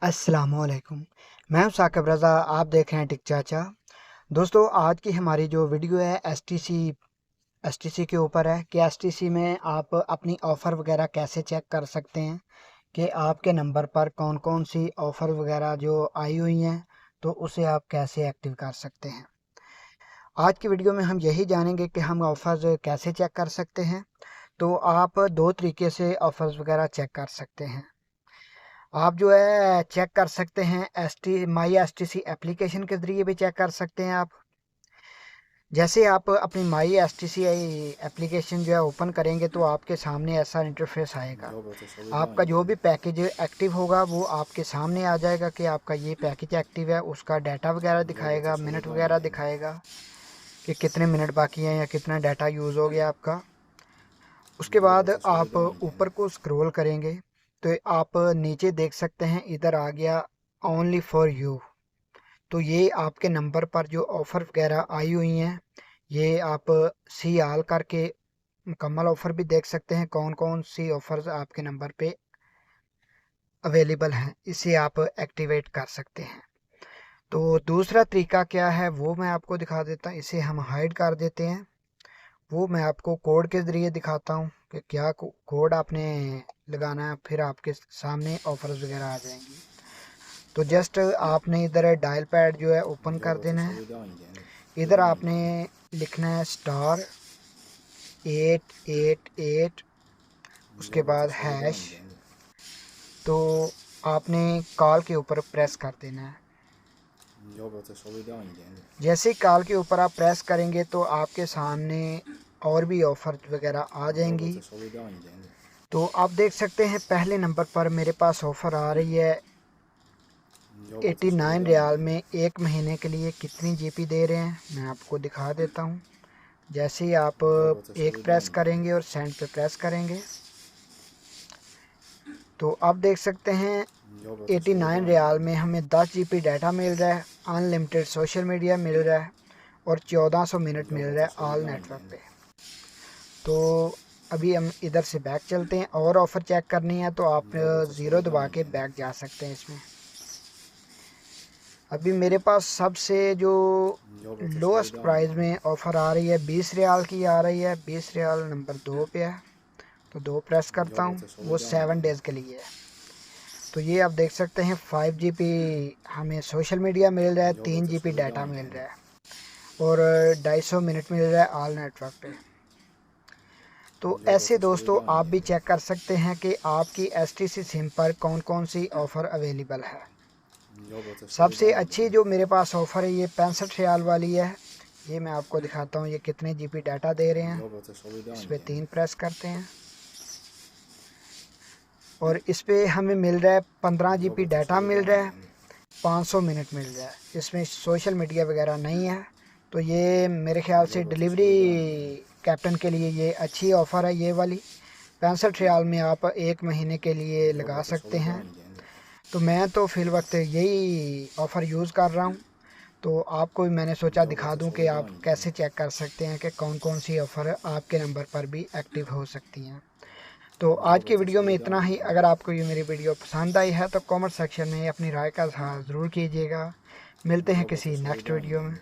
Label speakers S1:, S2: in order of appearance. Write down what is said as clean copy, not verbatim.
S1: अस्सलामुअलैकुम। मैं हूं साकिब रज़ा, आप देख रहे हैं टिक चाचा। दोस्तों, आज की हमारी जो वीडियो है एसटीसी के ऊपर है कि एसटीसी में आप अपनी ऑफ़र वगैरह कैसे चेक कर सकते हैं कि आपके नंबर पर कौन कौन सी ऑफ़र वगैरह जो आई हुई हैं, तो उसे आप कैसे एक्टिव कर सकते हैं। आज की वीडियो में हम यही जानेंगे कि हम ऑफ़र्स कैसे चेक कर सकते हैं। तो आप दो तरीके से ऑफ़र्स वगैरह चेक कर सकते हैं। आप जो है चेक कर सकते हैं माई एसटीसी एप्लीकेशन के ज़रिए भी चेक कर सकते हैं आप। जैसे आप अपनी माई एसटीसी एप्लीकेशन जो है ओपन करेंगे तो आपके सामने ऐसा इंटरफेस आएगा। आपका जो भी पैकेज एक्टिव होगा वो आपके सामने आ जाएगा कि आपका ये पैकेज एक्टिव है, उसका डाटा वगैरह दिखाएगा, मिनट वगैरह दिखाएगा कि कितने मिनट बाकी हैं या कितना डाटा यूज़ हो गया आपका। उसके बाद आप ऊपर को स्क्रॉल करेंगे तो आप नीचे देख सकते हैं, इधर आ गया ओनली फॉर यू। तो ये आपके नंबर पर जो ऑफ़र वगैरह आई हुई हैं, ये आप सी आल करके मुकम्मल ऑफ़र भी देख सकते हैं, कौन कौन सी ऑफ़र्स आपके नंबर पे अवेलेबल हैं, इसे आप एक्टिवेट कर सकते हैं। तो दूसरा तरीका क्या है वो मैं आपको दिखा देता हूँ। इसे हम हाइड कर देते हैं। वो मैं आपको कोड के ज़रिए दिखाता हूँ कि क्या कोड आपने लगाना है, फिर आपके सामने ऑफर्स वगैरह आ जाएंगी। तो जस्ट आपने इधर डायल पैड जो है ओपन कर देना है। इधर आपने लिखना है *888, उसके बाद हैश। तो आपने कॉल के ऊपर प्रेस कर देना है। जैसे ही कॉल के ऊपर आप प्रेस करेंगे तो आपके सामने और भी ऑफ़र वगैरह आ जाएंगी। तो आप देख सकते हैं पहले नंबर पर मेरे पास ऑफ़र आ रही है 89 रियाल में 1 महीने के लिए कितनी जीपी दे रहे हैं, मैं आपको दिखा देता हूं। जैसे ही आप एक प्रेस करेंगे और सेंड पे प्रेस करेंगे तो आप देख सकते हैं 89 रियाल में हमें 10 जीबी डाटा मिल रहा है, अनलिमिटेड सोशल मीडिया मिल रहा है और 1400 मिनट मिल रहा है ऑल नेटवर्क पे। तो अभी हम इधर से बैक चलते हैं और ऑफ़र चेक करनी है तो आप ज़ीरो दबा के बैक जा सकते हैं इसमें। अभी मेरे पास सबसे जो लोएस्ट प्राइस में ऑफ़र आ रही है 20 रियाल की आ रही है। 20 रियाल नंबर 2 पे है, तो 2 प्रेस करता हूँ, वो 7 डेज़ के लिए है। तो ये आप देख सकते हैं 5 जीबी हमें सोशल मीडिया मिल रहा है, 3 जीबी डाटा मिल रहा है और 250 मिनट मिल रहा है ऑल नेटवर्क पे। तो ऐसे दोस्तों आप भी चेक कर सकते हैं कि आपकी STC सिम पर कौन कौन सी ऑफ़र अवेलेबल है। सबसे अच्छी जो मेरे पास ऑफ़र है ये 65 रियाल वाली है। ये मैं आपको दिखाता हूँ ये कितने जीबी डाटा दे रहे हैं। इस पर 3 प्रेस करते हैं और इस पर हमें मिल रहा है 15 जीबी डाटा मिल रहा है, 500 मिनट मिल रहा है। इसमें सोशल मीडिया वगैरह नहीं है। तो ये मेरे ख्याल से डिलीवरी कैप्टन के लिए ये अच्छी ऑफ़र है। ये वाली 65 रियाल में आप 1 महीने के लिए लगा सकते हैं। तो मैं तो फ़िल वक्त यही ऑफ़र यूज़ कर रहा हूँ। तो आपको भी मैंने सोचा दिखा दूं कि आप कैसे चेक कर सकते हैं कि कौन कौन सी ऑफ़र आपके नंबर पर भी एक्टिव हो सकती हैं। तो आज की वीडियो में इतना ही। अगर आपको ये मेरी वीडियो पसंद आई है तो कमेंट सेक्शन में अपनी राय का इज़हार ज़रूर कीजिएगा। मिलते हैं किसी नेक्स्ट वीडियो में।